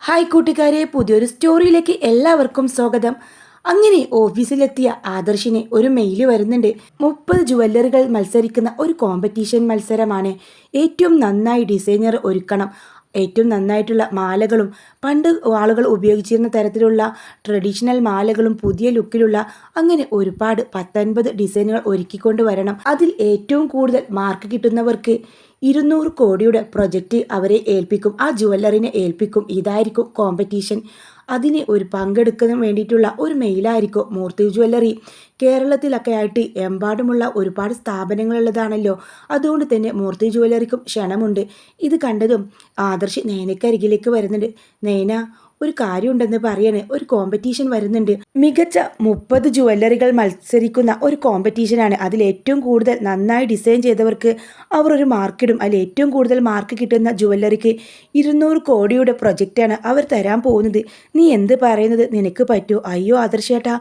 Hi കൂട്ടുകാരെ, പുതിയൊരു സ്റ്റോറിയിലേക്ക് എല്ലാവർക്കും സ്വാഗതം. അങ്ങനെ ഓഫീസിലെത്തിയ ആദർശിന് ഒരു മെയിൽ വരുന്നുണ്ട്. 30 ജുവല്ലറികൾ മത്സരിക്കുന്ന ഒരു കോമ്പറ്റീഷൻ മത്സരമാണ്. ഏറ്റവും നന്നായി ഡിസൈനർ ഒരുക്കണം, ഏറ്റവും നന്നായിട്ടുള്ള മാലകളും, പണ്ട് ആളുകൾ ഉപയോഗിച്ചിരുന്ന തരത്തിലുള്ള ട്രഡീഷണൽ മാലകളും, പുതിയ ലുക്കിലുള്ള അങ്ങനെ ഒരുപാട് 19 ഡിസൈനുകൾ ഒരുക്കിക്കൊണ്ട് വരണം. അതിൽ ഏറ്റവും കൂടുതൽ മാർക്ക് കിട്ടുന്നവർക്ക് 200 കോടിയുടെ പ്രൊജക്റ്റ് അവരെ ഏൽപ്പിക്കും, ആ ജുവല്ലറിനെ ഏൽപ്പിക്കും. ഇതായിരിക്കും കോമ്പറ്റീഷൻ. അതിന് ഒരു പങ്കെടുക്കാൻ വേണ്ടിയിട്ടുള്ള ഒരു മെയിലായിരിക്കും. മൂർത്തി ജുവല്ലറി കേരളത്തിലൊക്കെ ആയിട്ട് എമ്പാടുമുള്ള ഒരുപാട് സ്ഥാപനങ്ങളുള്ളതാണല്ലോ. അതുകൊണ്ട് തന്നെ മൂർത്തി ജുവല്ലറിക്കും ക്ഷണമുണ്ട്. ഇത് കണ്ടതും ആദർശ് നയനക്കരികിലേക്ക് വരുന്നുണ്ട്. നയന, ഒരു കാര്യമുണ്ടെന്ന് പറയണേ, ഒരു കോമ്പറ്റീഷൻ വരുന്നുണ്ട്. മികച്ച 30 ജുവല്ലറികൾ മത്സരിക്കുന്ന ഒരു കോമ്പറ്റീഷനാണ്. അതിൽ ഏറ്റവും കൂടുതൽ നന്നായി ഡിസൈൻ ചെയ്തവർക്ക് അവർ ഒരു മാർക്കിടും. അതിൽ ഏറ്റവും കൂടുതൽ മാർക്ക് കിട്ടുന്ന ജുവല്ലറിക്ക് 200 കോടിയുടെ പ്രൊജക്റ്റാണ് അവർ തരാൻ പോകുന്നത്. നീ എന്ത് പറയുന്നത്? നിനക്ക് പറ്റുമോ? അയ്യോ ആദർശേട്ടാ,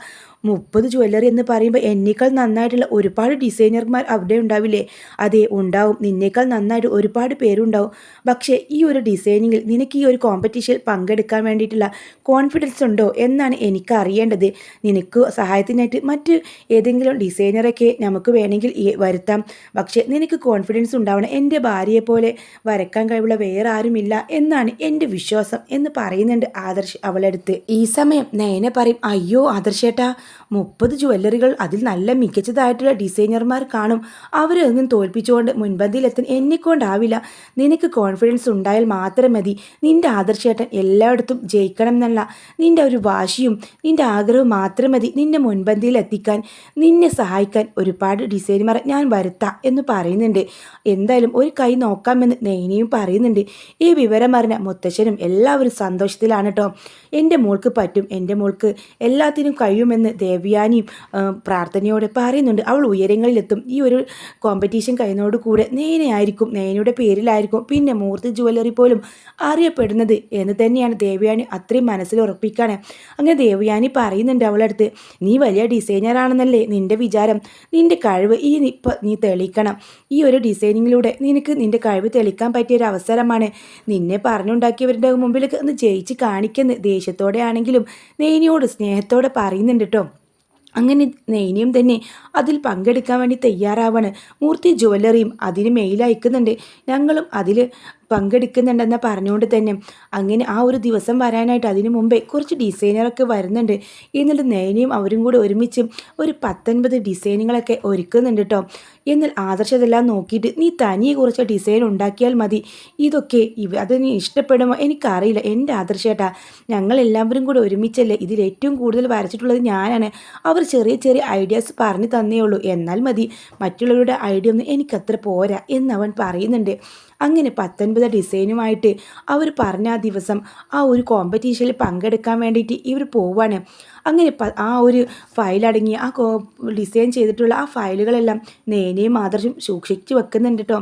30 ജുവല്ലറി എന്ന് പറയുമ്പോൾ എന്നേക്കാൾ നന്നായിട്ടുള്ള ഒരുപാട് ഡിസൈനർമാർ അവിടെ ഉണ്ടാവില്ലേ? അതെ, ഉണ്ടാവും. നിന്നേക്കാൾ നന്നായിട്ട് ഒരുപാട് പേരുണ്ടാവും. പക്ഷേ ഈ ഒരു ഡിസൈനിങ്ങിൽ നിനക്ക് ഈ ഒരു കോമ്പറ്റീഷനിൽ പങ്കെടുക്കാൻ വേണ്ടിയിട്ടുള്ള കോൺഫിഡൻസ് ഉണ്ടോ എന്നാണ് എനിക്ക് അറിയേണ്ടത്. നിനക്ക് സഹായത്തിനായിട്ട് മറ്റ് ഏതെങ്കിലും ഡിസൈനറൊക്കെ നമുക്ക് വേണമെങ്കിൽ വരുത്താം. പക്ഷേ നിനക്ക് കോൺഫിഡൻസ് ഉണ്ടാവണം. എൻ്റെ ഭാര്യയെ പോലെ വരയ്ക്കാൻ കഴിവുള്ള വേറെ ആരുമില്ല എന്നാണ് എൻ്റെ വിശ്വാസം എന്ന് പറയുന്നുണ്ട് ആദർശ് അവളെടുത്ത്. ഈ സമയം നയന പറയും, അയ്യോ ആദർശേട്ടാ, 30 ജുവല്ലറികൾ, അതിൽ നല്ല മികച്ചതായിട്ടുള്ള ഡിസൈനർമാർ കാണും. അവരൊന്നും തോൽപ്പിച്ചുകൊണ്ട് മുൻപന്തിയിലെത്താൻ എന്നെക്കൊണ്ടാവില്ല. നിനക്ക് കോൺഫിഡൻസ് ഉണ്ടായാൽ മാത്രം മതി. നിൻ്റെ ആദർശേട്ടൻ എല്ലായിടത്തും ജയിക്കണം എന്നല്ല, നിൻ്റെ ഒരു വാശിയും നിൻ്റെ ആഗ്രഹവും മാത്രം മതി നിന്നെ മുൻപന്തിയിൽ എത്തിക്കാൻ. നിന്നെ സഹായിക്കാൻ ഒരുപാട് ഡിസൈനർമാരെ ഞാൻ വരുത്താം എന്ന് പറയുന്നുണ്ട്. എന്തായാലും ഒരു കൈ നോക്കാമെന്ന് നൈനയും പറയുന്നുണ്ട്. ഈ വിവരം അറിഞ്ഞ മുത്തശ്ശനും എല്ലാവരും സന്തോഷത്തിലാണ് കേട്ടോ. എൻ്റെ മോൾക്ക് പറ്റും, എൻ്റെ മോൾക്ക് എല്ലാത്തിനും കഴിയുമെന്ന് ദേവ്യാനിയും പ്രാർത്ഥനയോടെ പറയുന്നുണ്ട്. അവൾ ഉയരങ്ങളിലെത്തും. ഈ ഒരു കോമ്പറ്റീഷൻ കഴിയുന്നതോടുകൂടെ നയനയായിരിക്കും, നയനയുടെ പേരിലായിരിക്കും പിന്നെ മൂർത്തി ജുവല്ലറി പോലും അറിയപ്പെടുന്നത് എന്ന് തന്നെയാണ് ദേവ്യാനി അത്രയും മനസ്സിൽ ഉറപ്പിക്കുകയാണ്. അങ്ങനെ ദേവ്യാനി പറയുന്നുണ്ട് അവളടുത്ത്, നീ വലിയ ഡിസൈനറാണെന്നല്ലേ നിൻ്റെ വിചാരം? നിൻ്റെ കഴിവ് ഇപ്പം നീ തെളിയിക്കണം. ഈ ഒരു ഡിസൈനിങ്ങിലൂടെ നിനക്ക് നിൻ്റെ കഴിവ് തെളിയിക്കാൻ പറ്റിയ ഒരു അവസരമാണ്. നിന്നെ പറഞ്ഞുണ്ടാക്കിയവരുടെ മുമ്പിലേക്ക് ഒന്ന് ജയിച്ച് കാണിക്കുന്ന ദേഷ്യത്തോടെ ആണെങ്കിലും നയനിയോട് സ്നേഹത്തോടെ പറയുന്നുണ്ട് കേട്ടോ. അങ്ങനെ നൈനയും തന്നെ അതിൽ പങ്കെടുക്കാൻ വേണ്ടി തയ്യാറാവാണ്. മൂർത്തി ജുവല്ലറിയും അതിന് മെയിൽ അയക്കുന്നുണ്ട്. ഞങ്ങളും അതിൽ പങ്കെടുക്കുന്നുണ്ടെന്ന് പറഞ്ഞുകൊണ്ട് തന്നെ അങ്ങനെ ആ ഒരു ദിവസം വരാനായിട്ട് അതിനു മുമ്പേ കുറച്ച് ഡിസൈനറൊക്കെ വരുന്നുണ്ട്. എന്നിട്ട് നൈനയും അവരും കൂടെ ഒരുമിച്ച് ഒരു 19 ഡിസൈനുകളൊക്കെ ഒരുക്കുന്നുണ്ട് കേട്ടോ. എന്നാൽ ആദർശതെല്ലാം നോക്കിയിട്ട്, നീ തനിയെ കുറച്ച് ഡിസൈൻ ഉണ്ടാക്കിയാൽ മതി, ഇതൊക്കെ അതിന് ഇഷ്ടപ്പെടുമോ എനിക്കറിയില്ല. എൻ്റെ ആദർശേട്ടാ, ഞങ്ങളെല്ലാവരും കൂടെ ഒരുമിച്ചല്ലേ ഇതിൽ ഏറ്റവും കൂടുതൽ വരച്ചിട്ടുള്ളത് ഞാനാണ്. അവർ ചെറിയ ചെറിയ ഐഡിയാസ് പറഞ്ഞു തന്നേ ഉള്ളൂ, എന്നാൽ മതി, മറ്റുള്ളവരുടെ ഐഡിയ ഒന്നും എനിക്കത്ര പോരാ എന്നവൻ പറയുന്നുണ്ട്. അങ്ങനെ 19 ഡിസൈനുമായിട്ട് അവർ പറഞ്ഞ ആ ദിവസം ആ ഒരു കോമ്പറ്റീഷനിൽ പങ്കെടുക്കാൻ വേണ്ടിയിട്ട് ഇവർ പോവാണ്. അങ്ങനെ ആ ഒരു ഫയലടങ്ങി ആ ഡിസൈൻ ചെയ്തിട്ടുള്ള ആ ഫയലുകളെല്ലാം നേനയും ആദർശം സൂക്ഷിച്ച് വെക്കുന്നുണ്ട് കേട്ടോ.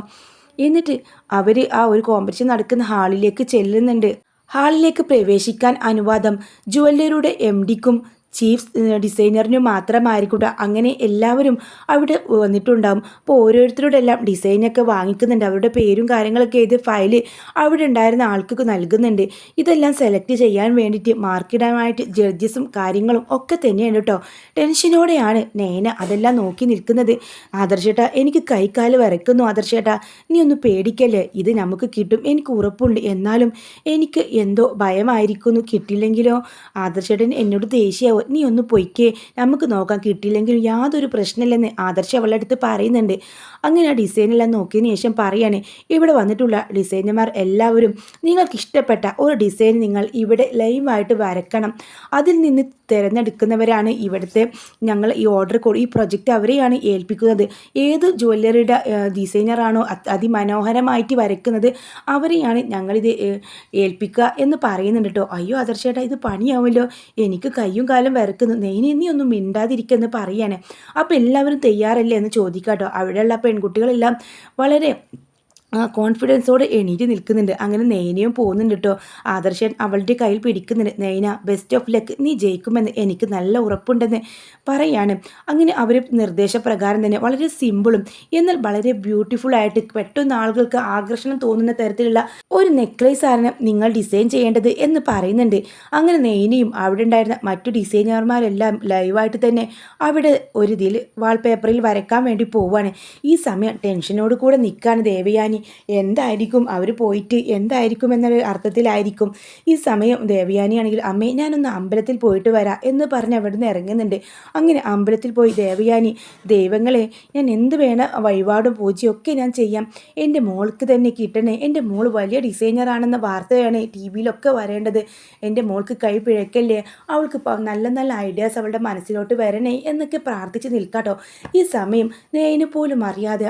എന്നിട്ട് അവർ ആ ഒരു കോമ്പറ്റീഷൻ നടക്കുന്ന ഹാളിലേക്ക് ചെല്ലുന്നുണ്ട്. ഹാളിലേക്ക് പ്രവേശിക്കാൻ അനുവാദം ജുവല്ലറിയുടെ MD-ക്കും ചീഫ് ഡിസൈനറിനും മാത്രമായിരിക്കട്ടെ. അങ്ങനെ എല്ലാവരും അവിടെ വന്നിട്ടുണ്ടാകും. അപ്പോൾ ഓരോരുത്തരുടെ എല്ലാം ഡിസൈനൊക്കെ വാങ്ങിക്കുന്നുണ്ട്. അവരുടെ പേരും കാര്യങ്ങളൊക്കെ എഴുതി ഫയല് അവിടെ ഉണ്ടായിരുന്ന ആൾക്ക് നൽകുന്നുണ്ട്. ഇതെല്ലാം സെലക്ട് ചെയ്യാൻ വേണ്ടിയിട്ട് മാർക്കിടാനായിട്ട് ജഡ്ജസും കാര്യങ്ങളും ഒക്കെ തന്നെയാണ് കേട്ടോ. ടെൻഷനോടെയാണ് നയന അതെല്ലാം നോക്കി നിൽക്കുന്നത്. ആദർശേട്ടാ, എനിക്ക് കൈക്കാല് വരയ്ക്കുന്നു. ആദർശേട്ടാ, നീ ഒന്ന് പേടിക്കല്ലേ, ഇത് നമുക്ക് കിട്ടും, എനിക്ക് ഉറപ്പുണ്ട്. എന്നാലും എനിക്ക് എന്തോ ഭയമായിരിക്കുന്നു, കിട്ടില്ലെങ്കിലോ? ആദർശേട്ടൻ എന്നോട് ദേഷ്യമാവും. നീ ഒന്ന് പൊയ്ക്കേ, നമുക്ക് നോക്കാം, കിട്ടിയില്ലെങ്കിലും യാതൊരു പ്രശ്നമില്ലെന്ന് ആദർശ് അവളുടെ അടുത്ത് പറയുന്നുണ്ട്. അങ്ങനെ ആ ഡിസൈനെല്ലാം നോക്കിയതിന് ശേഷം പറയാണ്, ഇവിടെ വന്നിട്ടുള്ള ഡിസൈനർമാർ എല്ലാവരും നിങ്ങൾക്ക് ഇഷ്ടപ്പെട്ട ഒരു ഡിസൈൻ നിങ്ങൾ ഇവിടെ ലൈവായിട്ട് വരക്കണം. അതിൽ നിന്ന് തിരഞ്ഞെടുക്കുന്നവരാണ് ഇവിടുത്തെ ഞങ്ങൾ ഈ ഓർഡർ ഈ പ്രൊജക്റ്റ് അവരെയാണ് ഏൽപ്പിക്കുന്നത്. ഏത് ജ്വല്ലറിയുടെ ഡിസൈനറാണോ അതിമനോഹരമായിട്ട് വരയ്ക്കുന്നത് അവരെയാണ് ഞങ്ങളിത് ഏൽപ്പിക്കുക എന്ന് പറയുന്നുണ്ട് കേട്ടോ. അയ്യോ ആദർശേട്ടാ, ഇത് പണിയാവുമല്ലോ, എനിക്ക് കയ്യും കാലം വരക്കുന്നു, നീ ഒന്നും മിണ്ടാതിരിക്കുമെന്ന് പറയാണ്. അപ്പോൾ എല്ലാവരും തയ്യാറല്ലേ എന്ന് ചോദിക്കാട്ടോ. അവിടെയുള്ള പെൺകുട്ടികളെല്ലാം വളരെ കോൺഫിഡൻസോടെ എണീറ്റ് നിൽക്കുന്നുണ്ട്. അങ്ങനെ നയനയും പോകുന്നുണ്ട് കേട്ടോ. ആദർശൻ അവളുടെ കയ്യിൽ പിടിക്കുന്നുണ്ട്. നയന, ബെസ്റ്റ് ഓഫ് ലക്ക്, നീ ജയിക്കുമെന്ന് എനിക്ക് നല്ല ഉറപ്പുണ്ടെന്ന് പറയാണ്. അങ്ങനെ അവർ നിർദ്ദേശപ്രകാരം തന്നെ വളരെ സിമ്പിളും എന്നാൽ വളരെ ബ്യൂട്ടിഫുൾ ആയിട്ട് പെട്ടെന്ന് ആളുകൾക്ക് ആകർഷണം തോന്നുന്ന തരത്തിലുള്ള ഒരു നെക്ലേസ് ആണ് നിങ്ങൾ ഡിസൈൻ ചെയ്യേണ്ടത് എന്ന് പറയുന്നുണ്ട്. അങ്ങനെ നയനയും അവിടെ ഉണ്ടായിരുന്ന മറ്റു ഡിസൈനർമാരെല്ലാം ലൈവായിട്ട് തന്നെ അവിടെ ഒരു ഇതിൽ വാൾപേപ്പറിൽ വരയ്ക്കാൻ വേണ്ടി പോവുകയാണ്. ഈ സമയം ടെൻഷനോട് കൂടെ നിൽക്കുകയാണ് ദേവയാനി. എന്തായിരിക്കും അവർ പോയിട്ട് എന്തായിരിക്കും എന്നൊരു അർത്ഥത്തിലായിരിക്കും. ഈ സമയം ദേവയാനിയാണെങ്കിൽ അമ്മേ ഞാനൊന്ന് അമ്പലത്തിൽ പോയിട്ട് വരാം എന്ന് പറഞ്ഞ് അവിടെ നിന്ന് ഇറങ്ങുന്നുണ്ട്. അങ്ങനെ അമ്പലത്തിൽ പോയി ദേവയാനി, ദൈവങ്ങളെ ഞാൻ എന്ത് വേണ വഴിപാടും പൂജയൊക്കെ ഞാൻ ചെയ്യാം, എൻ്റെ മോൾക്ക് തന്നെ കിട്ടണേ, എൻ്റെ മോൾ വലിയ ഡിസൈനറാണെന്ന വാർത്തയാണ് ടി വിയിലൊക്കെ വരേണ്ടത്, എൻ്റെ മോൾക്ക് കൈ പിഴക്കല്ലേ, അവൾക്ക് നല്ല നല്ല ഐഡിയാസ് അവളുടെ മനസ്സിലോട്ട് വരണേ എന്നൊക്കെ പ്രാർത്ഥിച്ച് നിൽക്കാട്ടോ. ഈ സമയം നേന് പോലും അറിയാതെ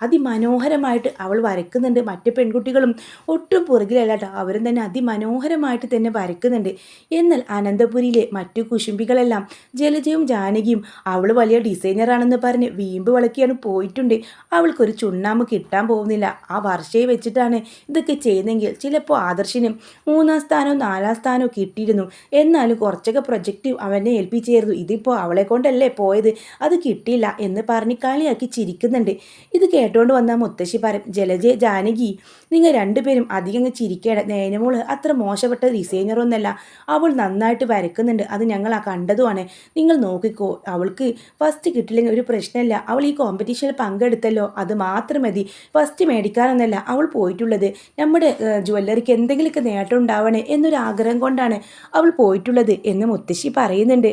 അതിമനോഹരമായിട്ട് അവൾ വരയ്ക്കുന്നുണ്ട്. മറ്റു പെൺകുട്ടികളും ഒട്ടും പുറകിലല്ല കേട്ടോ, അവരും തന്നെ അതിമനോഹരമായിട്ട് തന്നെ വരയ്ക്കുന്നുണ്ട്. എന്നാൽ അനന്തപുരിയിലെ മറ്റു കുശുംബികളെല്ലാം ജലജയും ജാനകിയും അവൾ വലിയ ഡിസൈനറാണെന്ന് പറഞ്ഞ് വീമ്പ് വിളക്കിയാണ് പോയിട്ടുണ്ട്. അവൾക്കൊരു ചുണ്ണാമ്പ് കിട്ടാൻ പോകുന്നില്ല. ആ വർഷയെ വെച്ചിട്ടാണ് ഇതൊക്കെ ചെയ്യുന്നെങ്കിൽ ചിലപ്പോൾ ആദർശിന് 3-ാം സ്ഥാനവും 4-ാം സ്ഥാനവും കിട്ടിയിരുന്നു. എന്നാലും കുറച്ചൊക്കെ പ്രൊജക്റ്റ് അവനെ ഏൽപ്പിച്ചായിരുന്നു. ഇതിപ്പോൾ അവളെ കൊണ്ടല്ലേ പോയത്, അത് കിട്ടിയില്ല എന്ന് പറഞ്ഞ് കളിയാക്കി ചിരിക്കുന്നുണ്ട്. ഇത് കേട്ടുകൊണ്ട് വന്ന മുത്തശ്ശി പറയും, ജലജ, ജാനകി, നിങ്ങൾ രണ്ടുപേരും അധികം ചിരിക്കേണ്ട. നയനമോള് അത്ര മോശപ്പെട്ട ഡിസൈനറൊന്നല്ല, അവൾ നന്നായിട്ട് വരയ്ക്കുന്നുണ്ട്, അത് ഞങ്ങൾ കണ്ടതുമാണ്. നിങ്ങൾ നോക്കിക്കോ, അവൾക്ക് ഫസ്റ്റ് കിട്ടില്ലെങ്കിൽ ഒരു പ്രശ്നമില്ല, അവൾ ഈ കോമ്പറ്റീഷനിൽ പങ്കെടുത്തല്ലോ, അത് മാത്രം മതി. ഫസ്റ്റ് മേടിക്കാനൊന്നല്ല അവൾ പോയിട്ടുള്ളത്, നമ്മുടെ ജ്വല്ലറിക്ക് എന്തെങ്കിലുമൊക്കെ നേട്ടം ഉണ്ടാവണേ എന്നൊരു ആഗ്രഹം കൊണ്ടാണ് അവൾ പോയിട്ടുള്ളത് എന്ന് മുത്തശ്ശി പറയുന്നുണ്ട്.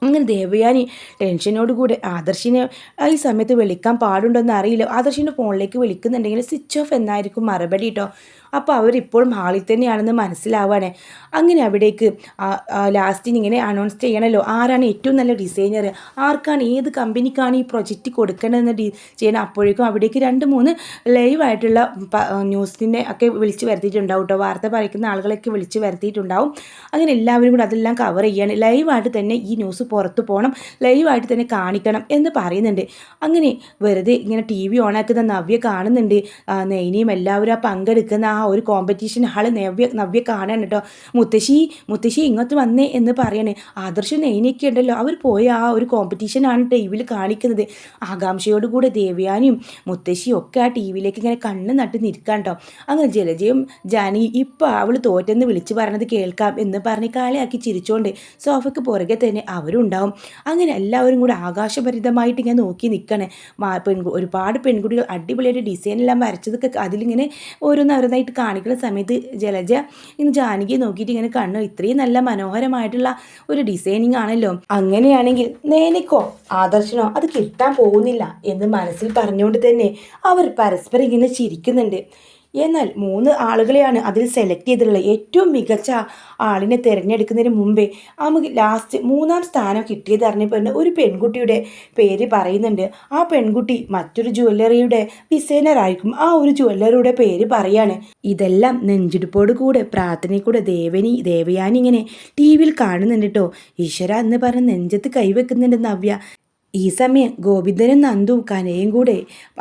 അങ്ങനെ ദേവയാനി ടെൻഷനോടുകൂടെ ആദർശിനെ ഈ സമയത്ത് വിളിക്കാൻ പാടുണ്ടോയെന്ന് അറിയില്ല. ആദർശിൻ്റെ ഫോണിലേക്ക് വിളിക്കുന്നുണ്ടെങ്കിൽ സ്വിച്ച് ഓഫ് എന്നായിരിക്കും മറുപടി കേട്ടോ. അപ്പോൾ അവരിപ്പോഴും ഹാളിൽ തന്നെയാണെന്ന് മനസ്സിലാവാണ്. അങ്ങനെ അവിടേക്ക് ലാസ്റ്റിന് ഇങ്ങനെ അനൗൺസ് ചെയ്യണമല്ലോ, ആരാണ് ഏറ്റവും നല്ല ഡിസൈനർ, ആർക്കാണ് ഏത് കമ്പനിക്കാണ് ഈ പ്രൊജക്റ്റ് കൊടുക്കേണ്ടതെന്ന് ചെയ്യണം. അപ്പോഴേക്കും അവിടേക്ക് 2-3 ലൈവായിട്ടുള്ള ന്യൂസിനെ ഒക്കെ വിളിച്ച് വരുത്തിയിട്ടുണ്ടാവും കേട്ടോ. വാർത്ത പറയിക്കുന്ന ആളുകളൊക്കെ വിളിച്ച് വരുത്തിയിട്ടുണ്ടാവും. അങ്ങനെ എല്ലാവരും കൂടെ അതെല്ലാം കവർ ചെയ്യാണ്. ലൈവായിട്ട് തന്നെ ഈ ന്യൂസ് പുറത്തു പോകണം, ലൈവായിട്ട് തന്നെ കാണിക്കണം എന്ന് പറയുന്നുണ്ട്. അങ്ങനെ വെറുതെ ഇങ്ങനെ ടി വി ഓണാക്കുന്ന നവ്യ കാണുന്നുണ്ട്. നൈനിയും എല്ലാവരും ആ പങ്കെടുക്കുന്ന ആ ഒരു കോമ്പറ്റീഷൻ ഹാള് നവ്യ കാണാൻ കേട്ടോ. മുത്തശ്ശി ഇങ്ങോട്ട് വന്നേ എന്ന് പറയണേ. ആദർശം നൈനിയൊക്കെ ഉണ്ടല്ലോ, അവർ പോയ ആ ഒരു കോമ്പറ്റീഷനാണ് ടി വിയിൽ കാണിക്കുന്നത്. ആകാംക്ഷയോടുകൂടെ ദേവയാനിയും മുത്തശ്ശിയും ഒക്കെ ആ ടി വിയിലേക്ക് ഇങ്ങനെ കണ്ണ് നട്ട് നിൽക്കാൻ കേട്ടോ. അങ്ങനെ ജലജയും ജാനകി ഇപ്പോൾ അവൾ തോറ്റെന്ന് വിളിച്ച് പറഞ്ഞത് കേൾക്കാം എന്ന് പറഞ്ഞ് കാളയാക്കി ചിരിച്ചുകൊണ്ട് സോഫയ്ക്ക് പുറകെ തന്നെ അവരുണ്ടാവും. അങ്ങനെ എല്ലാവരും കൂടെ ആകാശഭരിതമായിട്ട് ഇങ്ങനെ നോക്കി നിൽക്കണേ. ഒരുപാട് പെൺകുട്ടികൾ അടിപൊളിയായിട്ട് ഡിസൈനെല്ലാം വരച്ചതൊക്കെ അതിലിങ്ങനെ ഓരോന്നോരോന്നായിട്ട് കാണിക്കുന്ന സമയത്ത് ജലജ ഇങ്ങനെ ജാനകിയെ നോക്കിയിട്ട് ഇങ്ങനെ കണ്ണു, ഇത്രയും നല്ല മനോഹരമായിട്ടുള്ള ഒരു ഡിസൈനിങ് ആണല്ലോ, അങ്ങനെയാണെങ്കിൽ നേനിക്കോ ആദർശനോ അത് കിട്ടാൻ പോകുന്നില്ല എന്ന് മനസ്സിൽ പറഞ്ഞുകൊണ്ട് തന്നെ അവർ പരസ്പരം ഇങ്ങനെ ചിരിക്കുന്നുണ്ട്. എന്നാൽ 3 ആളുകളെയാണ് അതിൽ സെലക്ട് ചെയ്തിട്ടുള്ളത്. ഏറ്റവും മികച്ച ആളിനെ തിരഞ്ഞെടുക്കുന്നതിന് മുമ്പേ നമുക്ക് ലാസ്റ്റ് 3-ാം സ്ഥാനം കിട്ടിയത് അറിഞ്ഞപ്പോൾ ഒരു പെൺകുട്ടിയുടെ പേര് പറയുന്നുണ്ട്. ആ പെൺകുട്ടി മറ്റൊരു ജ്വല്ലറിയുടെ ഡിസൈനർ ആയിരിക്കും. ആ ഒരു ജ്വല്ലറിയുടെ പേര് പറയാണ്. ഇതെല്ലാം നെഞ്ചിടിപ്പോട് കൂടെ പ്രാർത്ഥനയ്ക്കൂടെ ദേവയാനി ഇങ്ങനെ ടി വിയിൽ കാണുന്നുണ്ട് കേട്ടോ. ഈശ്വര എന്ന് പറഞ്ഞ് നെഞ്ചത്ത് കൈവെക്കുന്നുണ്ട് നവ്യ. ഈ സമയം ഗോവിന്ദനും നന്ദുവും കനയും കൂടെ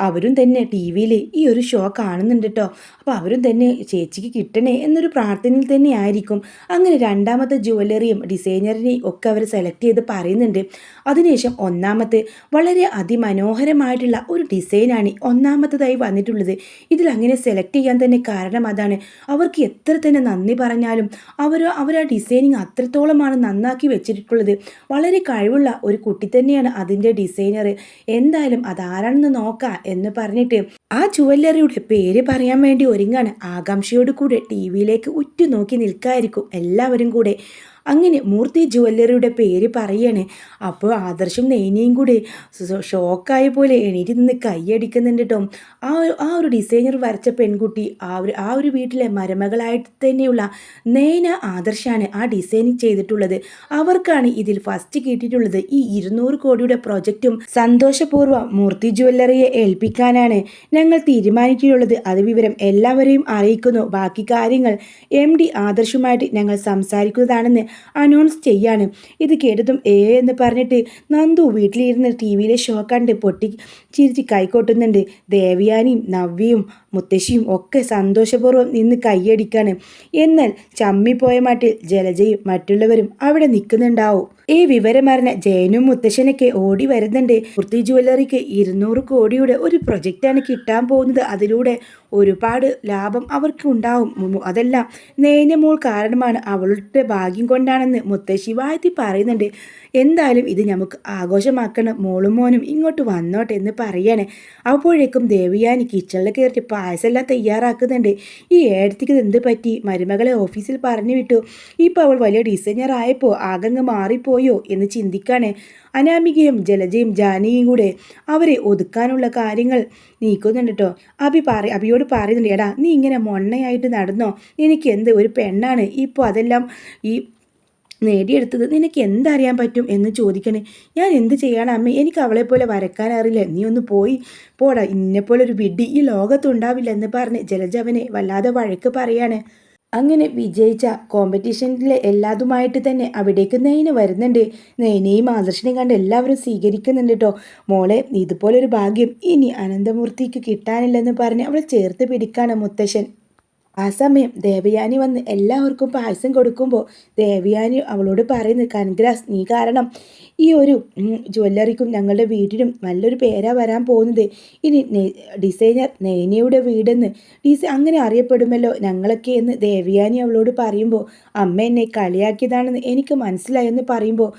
അവരും തന്നെ ടി വിയിൽ ഈ ഒരു ഷോ കാണുന്നുണ്ട് കേട്ടോ. അപ്പോൾ അവരും തന്നെ ചേച്ചിക്ക് കിട്ടണേ എന്നൊരു പ്രാർത്ഥനയിൽ തന്നെ ആയിരിക്കും. അങ്ങനെ 2-ാമത്തെ ജ്വല്ലറിയും ഡിസൈനറിനെയും ഒക്കെ അവർ സെലക്ട് ചെയ്ത് പറയുന്നുണ്ട്. അതിനുശേഷം 1-ാമത്തെ വളരെ അതിമനോഹരമായിട്ടുള്ള ഒരു ഡിസൈനാണ് 1-ാമത്തേതായി വന്നിട്ടുള്ളത്. ഇതിൽ അങ്ങനെ സെലക്ട് ചെയ്യാൻ തന്നെ കാരണം അതാണ്. അവർക്ക് എത്ര തന്നെ നന്ദി പറഞ്ഞാലും അവർ ആ ഡിസൈനിങ് അത്രത്തോളമാണ് നന്നാക്കി വെച്ചിട്ടുള്ളത്. വളരെ കഴിവുള്ള ഒരു കുട്ടി തന്നെയാണ് അതിൻ്റെ ഡിസൈനർ. എന്തായാലും അതാരാണെന്ന് നോക്കാം എന്ന് പറഞ്ഞിട്ട് ആ ജുവല്ലറിയുടെ പേര് പറയാൻ വേണ്ടി ഒരുങ്ങാണ്. ആകാംക്ഷയോട് കൂടെ ടി വിയിലേക്ക് ഉറ്റുനോക്കി നിൽക്കായിരിക്കും എല്ലാവരും കൂടെ. അങ്ങനെ മൂർത്തി ജ്വല്ലറിയുടെ പേര് പറയാണ്. അപ്പോൾ ആദർശം നൈനിയും കൂടി ഷോക്കായ പോലെ എണീറ്റ് നിന്ന് കൈയടിക്കുന്നുണ്ട് കേട്ടോ. ആ ഒരു ഡിസൈനർ വരച്ച പെൺകുട്ടി ആ ഒരു വീട്ടിലെ മരുമകളായിട്ട് തന്നെയുള്ള നൈന ആദർശാണ് ആ ഡിസൈനിങ് ചെയ്തിട്ടുള്ളത്. അവർക്കാണ് ഇതിൽ ഫസ്റ്റ് കിട്ടിയിട്ടുള്ളത്. ഈ 200 കോടിയുടെ പ്രൊജക്റ്റും സന്തോഷപൂർവ്വം മൂർത്തി ജ്വല്ലറിയെ ഏൽപ്പിക്കാനാണ് ഞങ്ങൾ തീരുമാനിച്ചിട്ടുള്ളത്. അത് വിവരം എല്ലാവരെയും അറിയിക്കുന്നു. ബാക്കി കാര്യങ്ങൾ MD ആദർശുമായിട്ട് ഞങ്ങൾ സംസാരിക്കുന്നതാണെന്ന് അനൗൺസ് ചെയ്യാണ്. ഇത് കേട്ടതും എന്ന് പറഞ്ഞിട്ട് നന്ദു വീട്ടിലിരുന്ന് ടി വിയിലെ ഷോ കണ്ട് പൊട്ടി ചിരിച്ച് കൈകൊട്ടുന്നുണ്ട്. ദേവയാനിയും നവ്യയും മുത്തശ്ശിയും ഒക്കെ സന്തോഷപൂർവ്വം നിന്ന് കൈയടിക്കാണ്. എന്നാൽ ചമ്മിപ്പോയ മട്ടിൽ ജലജയും മറ്റുള്ളവരും അവിടെ നിൽക്കുന്നുണ്ടാവും. ഈ വിവരമറിഞ്ഞ ജയനും മുത്തശ്ശനൊക്കെ ഓടി വരുന്നുണ്ട്. മൂർത്തി ജ്വല്ലറിക്ക് 200 കോടിയുടെ ഒരു പ്രൊജക്റ്റാണ് കിട്ടാൻ പോകുന്നത്. അതിലൂടെ ഒരുപാട് ലാഭം അവർക്ക് ഉണ്ടാവും. അതെല്ലാം നേനമോൾ കാരണമാണ്, അവളുടെ ഭാഗ്യം കൊണ്ടാണെന്ന് മുത്തശ്ശി വാഴ്ത്തി പറയുന്നുണ്ട്. എന്തായാലും ഇത് നമുക്ക് ആഘോഷമാക്കണം, മോളും മോനും ഇങ്ങോട്ട് വന്നോട്ടെ എന്ന് പറയാണ്. അപ്പോഴേക്കും ദേവയാനി കിച്ചണിൽ കയറിയിട്ട് പായസം എല്ലാം തയ്യാറാക്കുന്നുണ്ട്. ഈ ഏടത്തിക്ക് എന്ത് പറ്റി? മരുമകളെ ഓഫീസിൽ പറഞ്ഞു വിട്ടു, ഇപ്പോൾ അവൾ വലിയ ഡിസൈനർ ആയപ്പോൾ ആകങ്ങ് മാറിപ്പോയോ എന്ന് ചിന്തിക്കാണ്. അനാമികയും ജലജയും ജാനകിയും കൂടെ അവരെ ഒതുക്കാനുള്ള കാര്യങ്ങൾ നീക്കുന്നുണ്ട് കേട്ടോ. അബിയോട് പറയുന്നുണ്ട്, എടാ നീ ഇങ്ങനെ മൊണ്ണയായിട്ട് നടന്നോ? എനിക്ക് എന്ത്, ഒരു പെണ്ണാണ് ഇപ്പോൾ അതെല്ലാം ഈ നേടിയെടുത്തത്, നിനക്ക് എന്തറിയാൻ പറ്റും എന്ന് ചോദിക്കണേ. ഞാൻ എന്ത് ചെയ്യണം അമ്മേ, എനിക്ക് അവളെപ്പോലെ വരക്കാൻ അറിയില്ല, നീ ഒന്ന് പോടാ, ഇന്നെപ്പോലെ ഒരു വിഡ്ഢി ഈ ലോകത്തുണ്ടാവില്ല എന്ന് പറഞ്ഞ് ജലജ അവനെ വല്ലാതെ വഴക്ക് പറയാണ്. അങ്ങനെ വിജയിച്ച കോമ്പറ്റീഷനിലെ എല്ലാതുമായിട്ട് തന്നെ അവിടേക്ക് നെയ്ന് വരുന്നുണ്ട്. നെയ്നെയും ആദർശനെയും കണ്ട് എല്ലാവരും സ്വീകരിക്കുന്നുണ്ട് കേട്ടോ. മോളെ, ഇതുപോലൊരു ഭാഗ്യം ഇനി അനന്തമൂർത്തിക്ക് കിട്ടാനില്ലെന്ന് പറഞ്ഞ് അവളെ ചേർത്ത് പിടിക്കാണ് മുത്തശ്ശൻ. ആ സമയം ദേവയാനി വന്ന് എല്ലാവർക്കും പായസം കൊടുക്കുമ്പോൾ ദേവയാനി അവളോട് പറയുന്നു, കൺഗ്രാസ്, നീ കാരണം ഈ ഒരു ജ്വല്ലറിക്കും ഞങ്ങളുടെ വീടിനും നല്ലൊരു പേരാ വരാൻ പോകുന്നത്. ഇനി ഡിസൈനർ നൈനയുടെ വീടെന്ന് അങ്ങനെ അറിയപ്പെടുമല്ലോ ഞങ്ങളൊക്കെ എന്ന് ദേവയാനി അവളോട് പറയുമ്പോൾ, അമ്മ എന്നെ കളിയാക്കിയതാണെന്ന് എനിക്ക് മനസ്സിലായെന്ന് പറയുമ്പോൾ,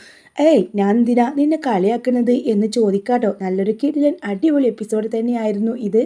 ഏയ് ഞാൻ എന്തിനാ നിന്നെ കളിയാക്കുന്നത് എന്ന് ചോദിക്കാട്ടോ. നല്ലൊരു കിടിലൻ അടിപൊളി എപ്പിസോഡ് തന്നെയായിരുന്നു ഇത്.